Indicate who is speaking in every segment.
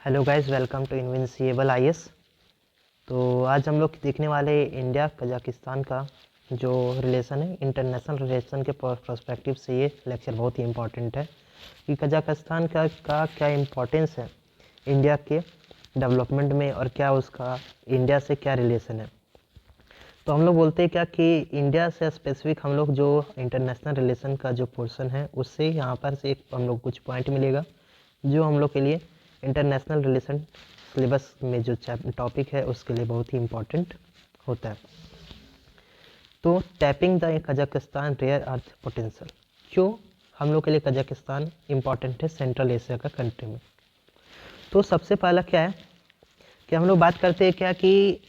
Speaker 1: Hello guys, welcome to invincible IAS. तो आज हम लोग देखने वाले इंडिया कजाकिस्तान का जो रिलेशन है, इंटरनेशनल रिलेशन के पर्सपेक्टिव से ये लेक्चर बहुत ही इम्पोर्टेंट है कि कजाकिस्तान का क्या इम्पोर्टेंस है इंडिया के डेवलपमेंट में और क्या उसका इंडिया से क्या रिलेशन है। तो हम लोग बोलते हैं क्या कि इंडिया से स्पेसिफिक हम लोग जो इंटरनेशनल रिलेशन का जो पोर्शन है उससे यहाँ पर से एक हम लोग कुछ पॉइंट मिलेगा जो हम लोग के लिए इंटरनेशनल रिलेशन सिलेबस में जो टॉपिक है उसके लिए बहुत ही इम्पोर्टेंट होता है। तो tapping the Kazakhstan rare earth potential, क्यों हम लोग के लिए कजाकिस्तान इम्पॉर्टेंट है सेंट्रल एशिया का कंट्री में। तो सबसे पहला क्या है कि हम लोग बात करते हैं क्या कि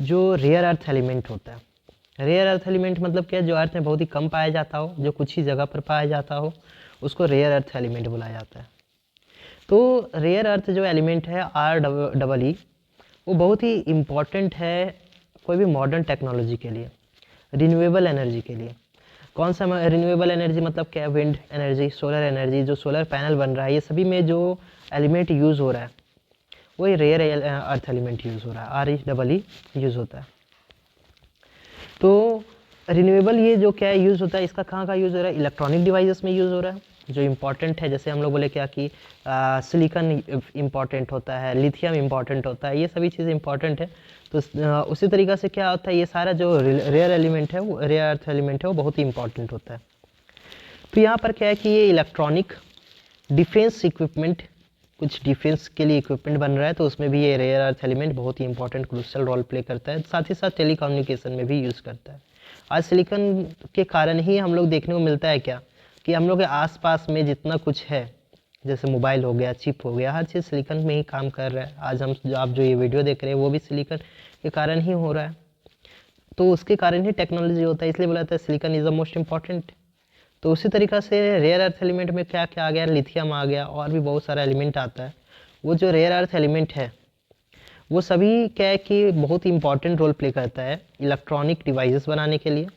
Speaker 1: जो रेयर अर्थ एलिमेंट होता है, रेयर अर्थ एलिमेंट मतलब क्या है, जो अर्थ में बहुत ही कम पाया जाता हो, जो कुछ ही जगह पर पाया जाता हो, उसको रेयर अर्थ एलिमेंट बोला जाता है। तो रेयर अर्थ जो एलिमेंट है REE वो बहुत ही इम्पॉर्टेंट है कोई भी मॉडर्न टेक्नोलॉजी के लिए, रिन्यूएबल एनर्जी के लिए। कौन सा रिन्यूएबल एनर्जी मतलब क्या है? विंड एनर्जी, सोलर एनर्जी, जो सोलर पैनल बन रहा है, ये सभी में जो एलिमेंट यूज़ हो रहा है वही रेयर अर्थ एलिमेंट यूज़ हो रहा है, REE यूज़ होता है। तो रिन्यूएबल ये जो क्या यूज़ होता है, इसका कहाँ यूज़ हो रहा है? इलेक्ट्रॉनिक डिवाइसेस में यूज़ हो रहा है जो इम्पॉर्टेंट है। जैसे हम लोग बोले क्या कि सिलिकॉन इम्पॉर्टेंट होता है, लिथियम इम्पॉर्टेंट होता है, ये सभी चीज़ इम्पॉर्टेंट है। तो उसी तरीक़ा से क्या होता है, ये सारा जो रेयर एलिमेंट है, वो रेयर अर्थ एलिमेंट है, वो बहुत ही इंपॉर्टेंट होता है। तो यहाँ पर क्या है कि ये इलेक्ट्रॉनिक डिफेंस इक्विपमेंट, कुछ डिफेंस के लिए इक्विपमेंट बन रहा है, तो उसमें भी ये रेयर अर्थ एलिमेंट बहुत ही इंपॉर्टेंट क्रूशियल रोल प्ले करता है। साथ ही साथ टेलीकम्युनिकेशन में भी यूज़ करता है। आज सिलिकॉन के कारण ही हम लोग देखने को मिलता है क्या कि हम लोग के आसपास में जितना कुछ है, जैसे मोबाइल हो गया, चिप हो गया, हर चीज़ सिलिकॉन में ही काम कर रहा है। आज हम आप जो ये वीडियो देख रहे हैं वो भी सिलिकॉन के कारण ही हो रहा है। तो उसके कारण ही टेक्नोलॉजी होता है, इसलिए बोला जाता है silicon is the most important. तो उसी तरीक़ा से रेयर अर्थ एलिमेंट में क्या क्या आ गया, लिथियम आ गया, और भी बहुत सारा एलिमेंट आता है। वो जो रेयर अर्थ एलिमेंट है वो सभी क्या है कि बहुत ही इंपॉर्टेंट रोल प्ले करता है इलेक्ट्रॉनिक डिवाइसेस बनाने के लिए,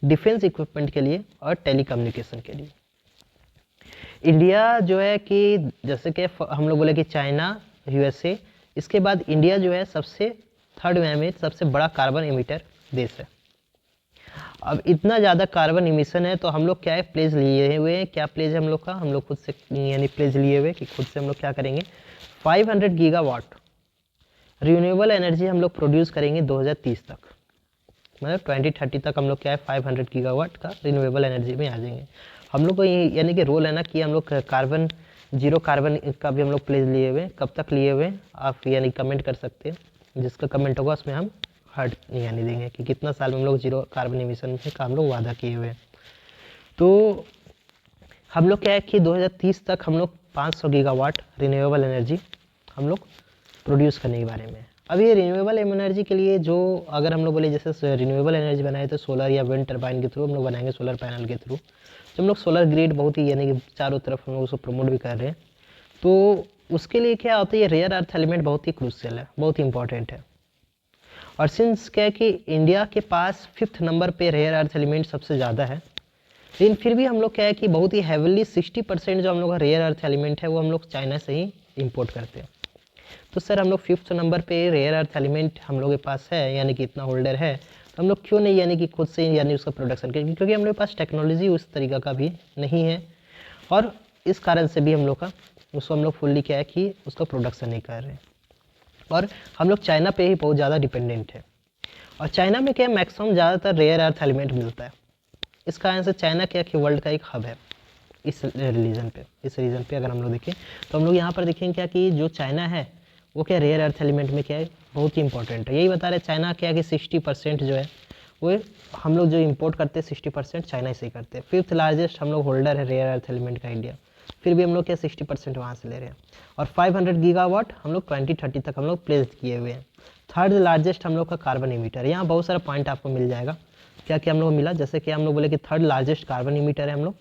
Speaker 1: डिफेंस इक्विपमेंट के लिए और टेलीकम्युनिकेशन के लिए। इंडिया जो है कि जैसे कि हम लोग बोले कि चाइना, USA, इसके बाद इंडिया जो है सबसे थर्ड में सबसे बड़ा कार्बन इमिटर देश है। अब इतना ज़्यादा कार्बन इमिशन है तो हम लोग क्या है, प्लेज लिए हुए हैं। क्या प्लेज है हम लोग का? हम लोग खुद से यानी प्लेज लिए हुए कि खुद से हम लोग क्या करेंगे, 500 गीगावाट रिन्यूएबल एनर्जी हम लोग प्रोड्यूस करेंगे 2030 तक। मतलब 2030 तक हम लोग क्या है 500 गीगावाट का रिन्यूएबल एनर्जी में आ जाएंगे। हम लोग को यानी कि रोल है ना कि हम लोग कार्बन जीरो कार्बन का भी हम लोग प्लेज लिए हुए। कब तक लिए हुए आप यानी कमेंट कर सकते हैं, जिसका कमेंट होगा उसमें हम हार्ट यानी देंगे कि कितना साल में हम लोग जीरो कार्बन एमिशन का हम लोग वादा किए हुए हैं। तो हम लोग क्या है कि 2030 तक हम लोग 500 गीगावाट रिन्यूएबल एनर्जी हम लोग प्रोड्यूस करने के बारे में। अब ये रिन्यूएबल एनर्जी के लिए जो अगर हम लोग बोले जैसे रिन्यूएबल एनर्जी बनाए तो सोलर या विंड टर्बाइन के थ्रू हम लोग बनाएंगे, सोलर पैनल के थ्रू। तो हम लोग सोलर ग्रिड बहुत ही यानी कि चारों तरफ हम लोग उसको प्रमोट भी कर रहे हैं। तो उसके लिए क्या होता है, ये रेयर अर्थ एलिमेंट बहुत ही क्रूशियल है, बहुत ही इंपॉर्टेंट है। और सिंस क्या है कि इंडिया के पास 5th नंबर पे रेयर अर्थ एलिमेंट सबसे ज़्यादा है, लेकिन फिर भी हम लोग क्या है कि बहुत ही हैविली 60% जो हम लोग का रेयर अर्थ एलिमेंट है वो हम लोग चाइना से ही इम्पोर्ट करते हैं। तो सर हम लोग 5th नंबर पे रेयर अर्थ एलिमेंट हम लोग के पास है, यानी कि इतना होल्डर है, तो हम लोग क्यों नहीं यानी कि खुद से यानी उसका प्रोडक्शन करें? क्योंकि हम लोग के पास टेक्नोलॉजी उस तरीका का भी नहीं है, और इस कारण से भी हम लोग का उसको हम लोग फुल्ली क्या है कि उसका प्रोडक्शन नहीं कर रहे हैं। और हम लोग चाइना पे ही बहुत ज़्यादा डिपेंडेंट है। और चाइना में क्या मैक्सिमम ज़्यादातर रेयर अर्थ एलिमेंट मिलता है। इस कारण से चाइना क्या कि वर्ल्ड का एक हब है इस रीजन पे अगर हम लोग देखें तो हम लोग यहाँ पर देखेंगे क्या कि जो चाइना है वो क्या रेयर अर्थ एलिमेंट में क्या है बहुत ही इंपॉर्टेंट है। यही बता रहे चाइना क्या कि 60% जो है वो हम लोग जो इंपोर्ट करते हैं 60% चाइना से ही करते हैं। 5th लार्जेस्ट हम लोग होल्डर है रेयर अर्थ एलिमेंट का इंडिया, फिर भी हम लोग क्या 60% वहाँ से ले रहे हैं। और 500 गीगावाट हम लोग 2030 तक हम लोग प्लेस किए हुए हैं। 3rd लार्जेस्ट हम लोग का कार्बन इमीटर, यहाँ बहुत सारा पॉइंट आपको मिल जाएगा क्या क्या हम लोग मिला। जैसे कि हम लोग बोले कि 3rd लार्जेस्ट कार्बन इमीटर है हम लोग,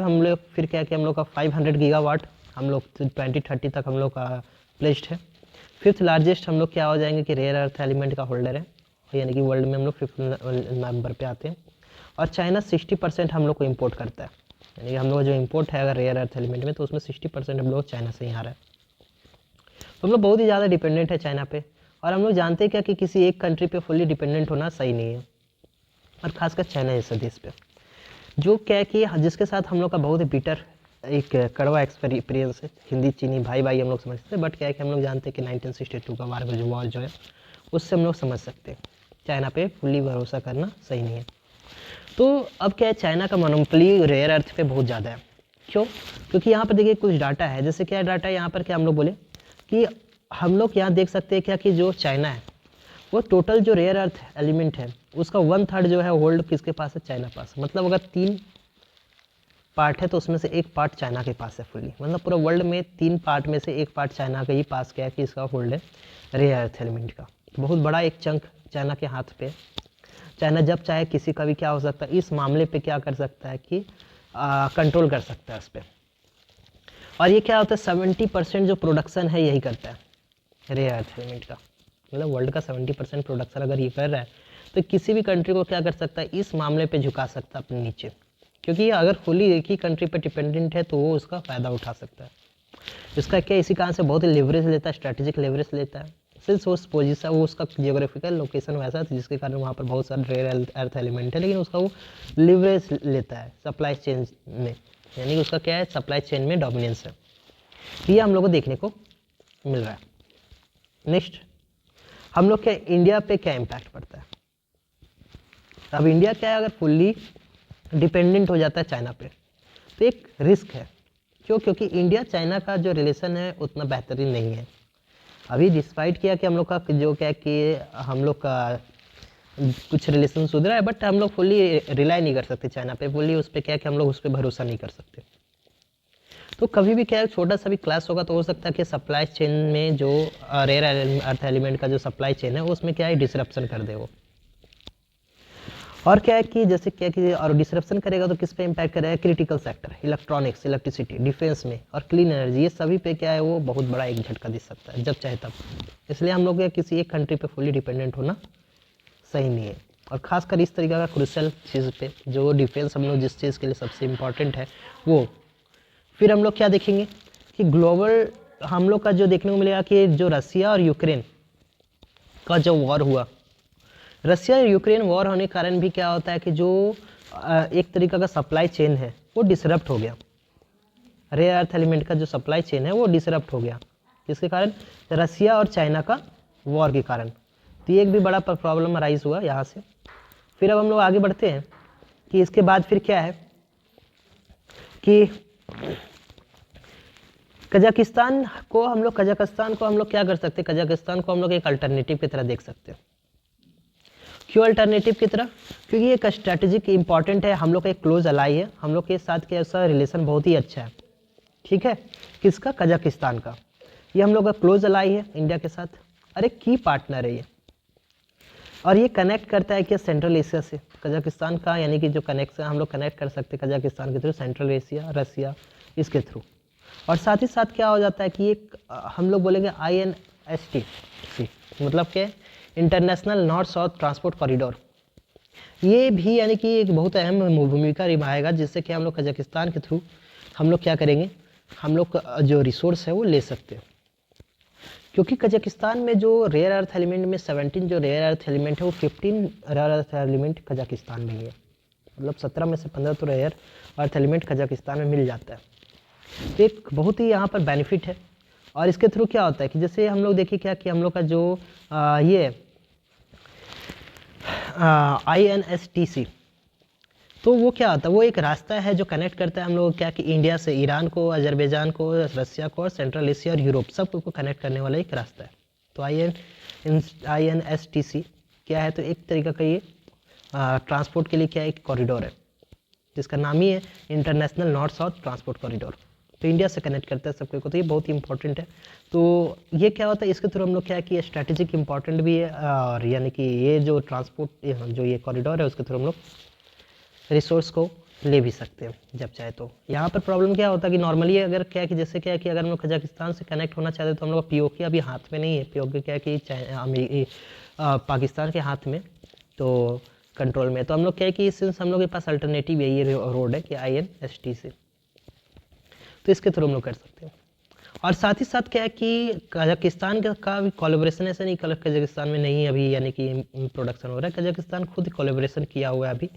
Speaker 1: हम लोग फिर क्या कि हम लोग का 500 गीगावाट हम लोग 2030 तक हम लोग का प्लेस्ड है। 5th लार्जेस्ट हम लोग क्या हो जाएंगे कि रेयर अर्थ एलिमेंट का होल्डर है, यानी कि वर्ल्ड में हम लोग 5th नंबर पे आते हैं। और चाइना 60% हम लोग को इम्पोर्ट करता है, यानी कि हम लोग जो इम्पोर्ट है अगर रेयर अर्थ एलिमेंट में तो उसमें 60% हम लोग चाइना से ही आ रहा है। हम लोग बहुत ही ज़्यादा डिपेंडेंट है चाइना पे, और हम लोग जानते हैं क्या कि किसी एक कंट्री पे फुल्ली डिपेंडेंट होना सही नहीं है, और खासकर चाइना जैसे देश पे, जो क्या है कि जिसके साथ हम लोग का बहुत ही बिटर एक कड़वा एक्सपीरियंस है। हिंदी चीनी भाई भाई हम लोग समझते हैं, बट क्या है कि हम लोग जानते हैं कि 1962 का वार जो वॉर जो है उससे हम लोग समझ सकते हैं चाइना पे फुल्ली भरोसा करना सही नहीं है। तो अब क्या है, चाइना का मोनोपोली रेयर अर्थ पे बहुत ज़्यादा है। क्यों? क्योंकि यहाँ पर देखिए कुछ डाटा है, जैसे क्या डाटा है यहाँ पर, क्या हम लोग बोले कि हम लोग यहाँ देख सकते हैं क्या कि जो चाइना है वो टोटल जो रेयर अर्थ एलिमेंट है उसका 1/3 जो है होल्ड किसके पास है, चाइना पास। मतलब अगर 3 पार्ट है तो उसमें से 1 पार्ट चाइना के पास है फुल्ली, मतलब पूरा वर्ल्ड में 3 पार्ट में से 1 पार्ट चाइना के ही पास क्या है कि इसका होल्ड है रेयर अर्थ एलिमेंट का। बहुत बड़ा एक चंक चाइना के हाथ पे। चाइना जब चाहे किसी का भी क्या हो सकता है, इस मामले पे क्या कर सकता है कि कंट्रोल कर सकता है इस पर। और ये क्या होता है, 70% जो प्रोडक्शन है यही करता है रेयर अर्थ एलिमेंट का। मतलब वर्ल्ड का 70% प्रोडक्शन अगर ये कर रहा है तो किसी भी कंट्री को क्या कर सकता है, इस मामले पे झुका सकता है अपने नीचे, क्योंकि अगर फुली एक ही कंट्री पे डिपेंडेंट है तो वो उसका फ़ायदा उठा सकता है। इसका क्या इसी कारण से बहुत ही लेवरेज लेता है, स्ट्रैटेजिक लेवरेज लेता है, सिंस उस पोजीशन वो उसका जियोग्राफिकल लोकेशन वैसा था जिसके कारण वहाँ पर बहुत सारे रेयर अर्थ एलिमेंट है, लेकिन उसका वो लिवरेज लेता है सप्लाई चेन में, यानी कि उसका क्या है, सप्लाई चेन में डोमिनेंस है। ये हम लोग को देखने को मिल रहा है। नेक्स्ट हम लोग क्या, इंडिया पे क्या इम्पैक्ट पड़ता है। अब इंडिया क्या है, अगर फुल्ली डिपेंडेंट हो जाता है चाइना पे तो एक रिस्क है। क्यों? क्योंकि इंडिया चाइना का जो रिलेशन है उतना बेहतरीन नहीं है अभी, डिस्पाइट किया कि हम लोग का जो क्या कि हम लोग का कुछ रिलेशन सुधरा है, बट हम लोग फुल्ली रिलाई नहीं कर सकते चाइना पे, फुल्ली उस पर क्या कि हम लोग उस पर भरोसा नहीं कर सकते। तो कभी भी क्या है, छोटा सा भी क्लास होगा तो हो सकता है कि सप्लाई चेन में जो रेयर अर्थ एलिमेंट का जो सप्लाई चेन है उसमें क्या है डिसरप्शन कर दे वो। और क्या है कि जैसे क्या कि और डिसरप्शन करेगा तो किस पे इम्पैक्ट करेगा, critical sector, electronics, electricity, defence में, और क्लीन एनर्जी, ये सभी पे क्या है वो बहुत बड़ा एक झटका दे सकता है जब चाहे तब। इसलिए हम लोग किसी एक कंट्री पे फुली डिपेंडेंट होना सही नहीं है, और खासकर इस तरीके का क्रूशल चीज़ पे जो डिफेंस हम लोग जिस चीज़ के लिए सबसे इम्पॉर्टेंट है वो। फिर हम लोग क्या देखेंगे कि ग्लोबल हम लोग का जो देखने को मिलेगा कि जो रसिया और यूक्रेन का जो वॉर हुआ, रसिया और यूक्रेन वॉर होने के कारण भी क्या होता है कि जो एक तरीका का सप्लाई चेन है वो डिसरप्ट हो गया, रेयर अर्थ एलिमेंट का जो सप्लाई चेन है वो डिसरप्ट हो गया, किसके कारण, रसिया और चाइना का वॉर के कारण। तो ये एक भी बड़ा प्रॉब्लम राइज हुआ यहाँ से। फिर अब हम लोग आगे बढ़ते हैं कि इसके बाद फिर क्या है कि कजाकिस्तान को हम लोग क्या कर सकते हैं, कजाकिस्तान को हम लोग एक अल्टरनेटिव की तरह देख सकते हैं। क्यों अल्टरनेटिव की तरह? क्योंकि एक स्ट्रैटेजिक इंपॉर्टेंट है, हम लोग का एक क्लोज अलाई है, हम लोग के साथ क्या उसका रिलेशन बहुत ही अच्छा है। ठीक है, किसका, कजाकिस्तान का। ये हम लोग का क्लोज अलाई है इंडिया के साथ, अरे की पार्टनर है ये, और ये कनेक्ट करता है क्या सेंट्रल एशिया से कजाकिस्तान का, यानी कि जो कनेक्शन हम लोग कनेक्ट कर सकते हैं कजाकिस्तान के थ्रू सेंट्रल एशिया, रसिया, इसके थ्रू। और साथ ही साथ क्या हो जाता है कि एक हम लोग बोलेंगे INSTC, मतलब क्या, international north south transport corridor. ये भी यानी कि एक बहुत अहम भूमिका निभाएगा, जिससे कि हम लोग कजाकिस्तान के थ्रू हम लोग क्या करेंगे, हम लोग जो रिसोर्स है वो ले सकते हैं। क्योंकि कजाकिस्तान में जो रेयर अर्थ एलिमेंट में 17 जो रेयर अर्थ एलिमेंट है वो 15 रेयर अर्थ एलिमेंट कजाकिस्तान में ही है, मतलब 17 में से 15 तो रेयर अर्थ एलिमेंट कजाकिस्तान में मिल जाता है। तो एक बहुत ही यहाँ पर बेनिफिट है। और इसके थ्रू क्या होता है कि जैसे हम लोग देखिए क्या कि हम लोग का जो ये INSTC, तो वो क्या होता है, वो एक रास्ता है जो कनेक्ट करता है हम लोग क्या कि इंडिया से ईरान को, अजरबैजान को, रसिया को, और सेंट्रल एशिया और यूरोप सबको कनेक्ट करने वाला एक रास्ता है। तो INSTC क्या है, तो एक तरीका का ये ट्रांसपोर्ट के लिए क्या एक कॉरिडोर है, जिसका नाम ही है international north south transport corridor. तो इंडिया से कनेक्ट करता है सबको, तो ये बहुत ही इंपॉर्टेंट है। तो ये क्या होता है, इसके थ्रू हम लोग क्या है कि स्ट्रैटेजिक इंपॉर्टेंट भी है, और यानी कि ये जो ट्रांसपोर्ट जो ये कॉरिडोर है उसके थ्रू हम लोग रिसोर्स को ले भी सकते हैं जब चाहे। तो यहाँ पर प्रॉब्लम क्या होता है कि नॉर्मली अगर क्या है कि जैसे क्या है कि अगर हम लोग कजाकिस्तान से कनेक्ट होना चाहते हैं तो हम लोग का POK अभी हाथ में नहीं है, POK क्या है कि पाकिस्तान के हाथ में, तो कंट्रोल में। तो हम लोग क्या है कि सिंस हम लोग के पास अल्टरनेटिव यही रोड है कि INSTC, तो इसके थ्रू हम लोग कर सकते हैं। और साथ ही साथ क्या है कि कजाकिस्तान का भी कोलैबोरेशन, ऐसा नहीं कजाकिस्तान में नहीं अभी यानी कि प्रोडक्शन हो रहा है, कजाकिस्तान खुद कोलैबोरेशन किया हुआ है अभी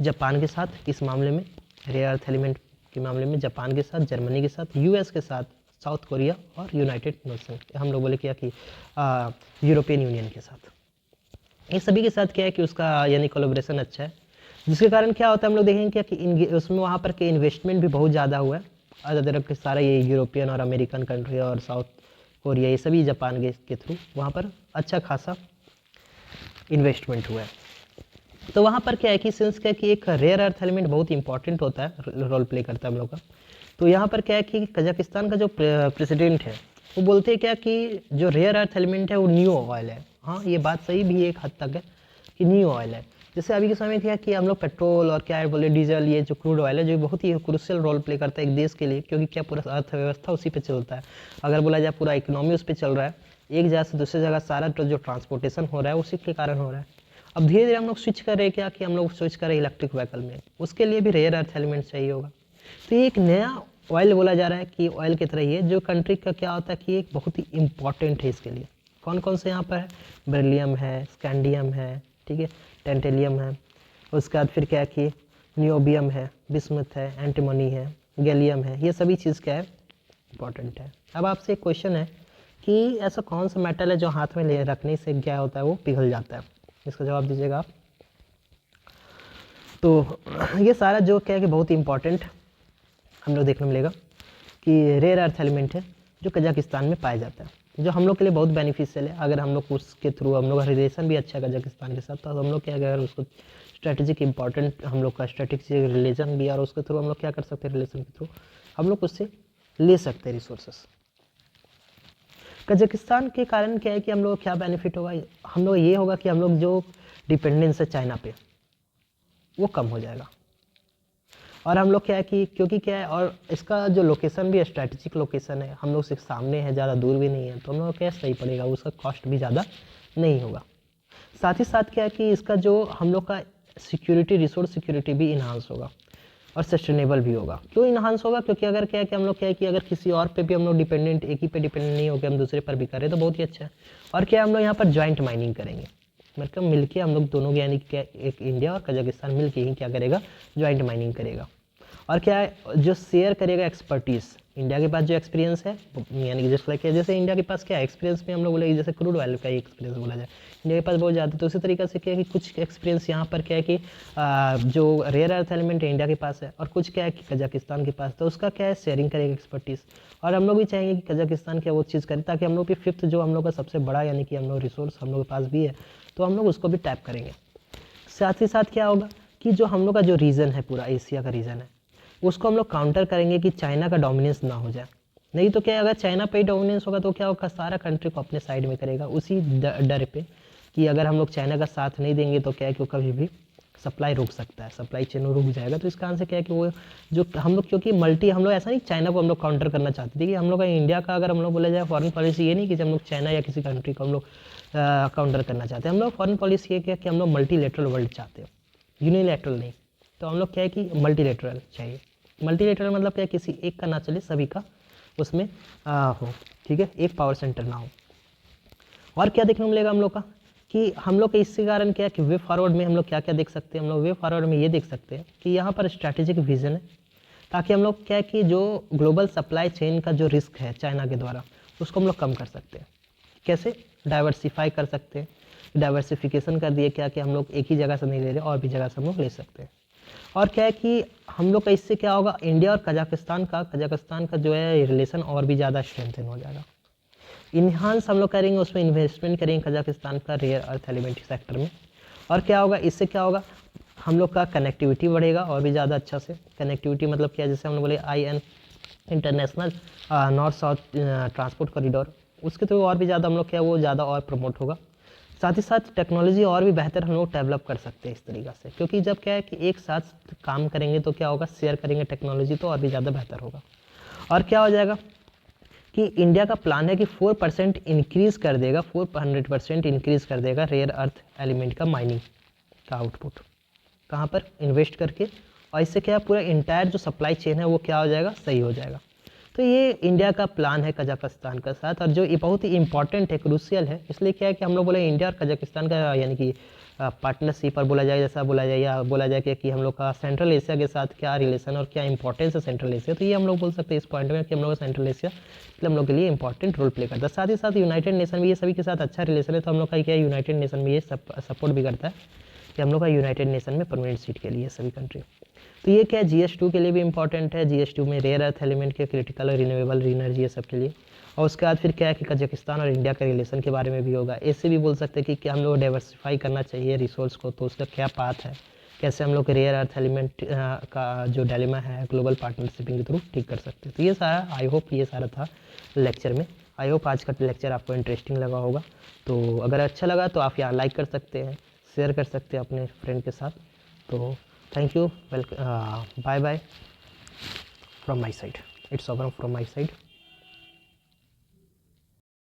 Speaker 1: जापान के साथ इस मामले में, रेयर अर्थ एलिमेंट के मामले में जापान के साथ, जर्मनी के साथ, यूएस के साथ, साउथ कोरिया और यूनाइटेड नेशन, हम लोग बोले क्या कि यूरोपियन यूनियन के साथ, ये सभी के साथ क्या है कि उसका यानी कोलैबोरेशन अच्छा है, जिसके कारण क्या होता है हम लोग देखेंगे क्या कि उसमें वहाँ पर के इन्वेस्टमेंट भी बहुत ज़्यादा हुआ है। अदर के सारा ये यूरोपियन और अमेरिकन कंट्री और साउथ कोरिया ये सभी जापान के थ्रू वहाँ पर अच्छा खासा इन्वेस्टमेंट हुआ है। तो वहाँ पर क्या है कि सिंस क्या है कि एक रेयर अर्थ एलिमेंट बहुत इंपॉर्टेंट होता है, रोल प्ले करता है हम लोग का। तो यहाँ पर क्या है कि कजाकिस्तान का जो प्रेसिडेंट है वो बोलते हैं क्या कि जो रेयर अर्थ एलिमेंट है वो न्यू ऑयल है। हाँ, ये बात सही भी एक हद तक है कि न्यू ऑयल है। जैसे अभी के समय में क्या कि हम लोग पेट्रोल और क्या है बोले डीजल, ये जो क्रूड ऑयल है जो बहुत ही क्रूशियल रोल प्ले करता है एक देश के लिए, क्योंकि क्या पूरा अर्थव्यवस्था उसी पे चलता है। अगर बोला जाए पूरा इकोनॉमी उस पर चल रहा है, एक जगह से दूसरी जगह सारा जो ट्रांसपोर्टेशन हो रहा है उसी के कारण हो रहा है। अब धीरे धीरे हम लोग स्विच कर रहे हैं क्या कि हम लोग स्विच कर रहे हैं इलेक्ट्रिक व्हीकल में, उसके लिए भी रेयर अर्थ एलिमेंट चाहिए होगा। तो ये एक नया ऑयल बोला जा रहा है कि ऑयल की तरह ही है, जो कंट्री का क्या होता है कि एक बहुत ही इंपॉर्टेंट है इसके लिए। कौन कौन से यहाँ पर है, बेरिलियम है, स्कैंडियम है, ठीक है, टेंटेलियम है, उसके बाद फिर क्या है कि नियोबियम है, बिस्मुथ है, एंटीमनी है, गैलियम है, ये सभी चीज़ क्या है इंपॉर्टेंट है। अब आपसे एक क्वेश्चन है कि ऐसा कौन सा मेटल है जो हाथ में ले रखने से क्या होता है वो पिघल जाता है, इसका जवाब दीजिएगा आप। तो ये सारा जो क्या है कि बहुत ही इंपॉर्टेंट हम लोग देखने मिलेगा कि रेयर अर्थ एलिमेंट है जो कजाकिस्तान में पाया जाता है, जो हम लोग के लिए बहुत बेनिफिशियल है। अगर हम लोग उसके थ्रू हम लोग का रिलेशन भी अच्छा है कजाकिस्तान के साथ, तो हम लोग क्या अगर उसको स्ट्रेटेजिक इंपॉर्टेंट हम लोग का स्ट्रेटेजिक रिलेशन भी, और उसके थ्रू हम लोग क्या कर सकते हैं, रिलेशन के थ्रू हम लोग उससे ले सकते हैं रिसोर्सेस। कजाकिस्तान के कारण क्या है कि हम लोग क्या बेनिफिट होगा, हम लोग ये होगा कि हम लोग जो डिपेंडेंस है चाइना पे वो कम हो जाएगा। और हम लोग क्या है कि क्योंकि क्या है, और इसका जो लोकेशन भी स्ट्रैटेजिक लोकेशन है, हम लोग से सामने है, ज़्यादा दूर भी नहीं है, तो हम लोग क्या सही पड़ेगा, उसका कॉस्ट भी ज़्यादा नहीं होगा। साथ ही साथ क्या है कि इसका जो हम लोग का सिक्योरिटी, रिसोर्स सिक्योरिटी भी इन्हांस होगा और सस्टेनेबल भी होगा। क्यों इन्हांस होगा, क्योंकि अगर क्या है कि हम लोग क्या है कि अगर किसी और पे भी हम लोग डिपेंडेंट, एक ही पे डिपेंडेंट नहीं होकर हम दूसरे पर भी करें तो बहुत ही अच्छा है। और क्या हम लोग यहाँ पर ज्वाइंट माइनिंग करेंगे, मतलब मिलके हम लोग दोनों यानी क्या एक इंडिया और कजाकिस्तान मिलके ही क्या करेगा, ज्वाइंट माइनिंग करेगा। और क्या है जो शेयर करेगा एक्सपर्टीज़, इंडिया के पास जो एक्सपीरियंस है, यानी कि जैसे इंडिया के पास क्या एक्सपीरियंस में हम लोग बोले जैसे क्रूड ऑयल का ही एक्सपीरियंस बोला जाए, इंडिया के पास बहुत ज़्यादा, तो उसी तरीके से क्या है कि कुछ एक्सपीरियंस यहाँ पर क्या है कि जो रेयर अर्थ एलिमेंट है इंडिया के पास है और कुछ क्या है कि कजाकिस्तान के पास, तो उसका क्या है शेयरिंग करेगा एक्सपर्टीज़। और हम लोग भी चाहेंगे कि कजाकिस्तान क्या वो चीज़ करे, ताकि हम लोग भी फिफ्थ जो हम लोग का सबसे बड़ा यानी कि हम लोग रिसोर्स हम लोग के पास भी है, तो हम लोग उसको भी टैप करेंगे। साथ ही साथ क्या होगा कि जो हम लोग का जो रीजन है, पूरा एशिया का रीजन है, उसको हम लोग काउंटर करेंगे कि चाइना का डोमिनेंस ना हो जाए। नहीं तो क्या अगर चाइना पे ही डोमिनेंस होगा तो क्या होगा, सारा कंट्री को अपने साइड में करेगा, उसी डर पे कि अगर हम लोग चाइना का साथ नहीं देंगे तो क्या है कि वो कभी भी सप्लाई रुक सकता है, सप्लाई चेन रुक जाएगा। तो इसका आंसर क्या है कि वो जो हम लोग, क्योंकि मल्टी हम लोग ऐसा नहीं चाइना को हम लोग काउंटर करना चाहते थे कि हम लोग का इंडिया का अगर हम लोग बोला जाए फॉरेन पॉलिसी ये नहीं कि हम लोग चाइना या किसी कंट्री को हम लोग काउंटर करना चाहते हैं। हम लोग फॉरेन पॉलिसी ये क्या कि हम लोग मल्टीलेटरल वर्ल्ड चाहते हैं, यूनिलैटरल नहीं। तो हम लोग क्या है कि मल्टीलेटरल चाहिए। मल्टीलेटरल मतलब क्या, किसी एक का ना चले, सभी का उसमें हो, ठीक है, एक पावर सेंटर ना हो। और क्या देखने को मिलेगा हम लोग का कि हम लोग के इसके कारण क्या है कि वे फॉरवर्ड में हम लोग क्या क्या देख सकते हैं, हम लोग वे फॉरवर्ड में ये देख सकते हैं कि यहाँ पर स्ट्रैटेजिक विजन है, ताकि हम लोग क्या है कि जो ग्लोबल सप्लाई चेन का जो रिस्क है चाइना के द्वारा, उसको हम लोग कम कर सकते हैं। कैसे डाइवर्सिफाई कर सकते हैं, डाइवर्सिफिकेशन कर दिए क्या कि हम लोग एक ही जगह से नहीं ले रहे, और भी जगह से हम लोग ले सकते हैं। और क्या है कि हम लोग का इससे क्या होगा, इंडिया और कजाकिस्तान का जो है रिलेशन और भी ज़्यादा स्ट्रेंथन हो जाएगा। इन्हांस हम लोग करेंगे, उसमें इन्वेस्टमेंट करेंगे कजाकिस्तान का रेयर अर्थ एलिमेंट सेक्टर में। और क्या होगा, इससे क्या होगा, हम लोग का कनेक्टिविटी बढ़ेगा और भी ज़्यादा अच्छा से। कनेक्टिविटी मतलब क्या, जैसे हम लोग बोले IN international north south transport corridor, उसके थ्रू और भी ज़्यादा हम लोग क्या वो ज़्यादा और प्रमोट होगा। साथ ही साथ टेक्नोलॉजी और भी बेहतर हम लोग डेवलप कर सकते हैं इस तरीक़ा से, क्योंकि जब क्या है कि एक साथ काम करेंगे तो क्या होगा, शेयर करेंगे टेक्नोलॉजी, तो और भी ज़्यादा बेहतर होगा। और क्या हो जाएगा कि इंडिया का प्लान है कि 4% इंक्रीज़ कर देगा, 400% इंक्रीज़ कर देगा रेयर अर्थ एलिमेंट का माइनिंग का आउटपुट, कहाँ पर इन्वेस्ट करके। और इससे क्या पूरा इंटायर जो सप्लाई चेन है वो क्या हो जाएगा, सही हो जाएगा। तो ये इंडिया का प्लान है कजाकिस्तान के साथ, और जो ये बहुत ही इंपॉर्टेंट है, क्रूशियल है। इसलिए क्या है कि हम लोग बोले इंडिया और कजाकिस्तान का यानी कि पार्टनरशिप, और बोला जाए जैसा बोला जाए, या बोला जाए कि हम लोग का सेंट्रल एशिया के साथ क्या रिलेशन और क्या इंपॉर्टेंस है सेंट्रल एशिया, तो ये हम लोग बोल सकते हैं इस पॉइंट में कि हम लोग का सेंट्रल एशिया हम लोग के लिए इंपॉर्टेंट रोल प्ले करता है। साथ ही साथ यूनाइटेड नेशन भी ये सभी के साथ अच्छा रिलेशन है, तो हम लोग का क्या है यूनाइटेड नेशन भी ये सपोर्ट भी करता है कि हम लोग का यूनाइटेड नेशन में परमानेंट सीट के लिए सभी कंट्री। तो ये क्या है GS2 के लिए भी इंपॉर्टेंट है। GS2 में रेयर अर्थ एलिमेंट के, क्रिटिकल और रिन्यूएबल एनर्जी है सबके लिए। और उसके बाद फिर क्या है कि कजाकिस्तान और इंडिया के रिलेशन के बारे में भी होगा। ऐसे भी बोल सकते हैं कि क्या हम लोग डाइवर्सिफाई करना चाहिए रिसोर्स को, तो उसका क्या पाथ है, कैसे हम लोग रेयर अर्थ एलिमेंट का जो डायलेमा है ग्लोबल पार्टनरशिपिंग के थ्रू ठीक कर सकते हैं। तो ये सारा, आई होप ये सारा था लेक्चर में। आई होप आज का लेक्चर आपको इंटरेस्टिंग लगा होगा। तो अगर अच्छा लगा तो आप यहाँ लाइक कर सकते हैं, शेयर कर सकते हैं अपने फ्रेंड के साथ। तो thank you, welcome, bye bye from my side, it's over from my side.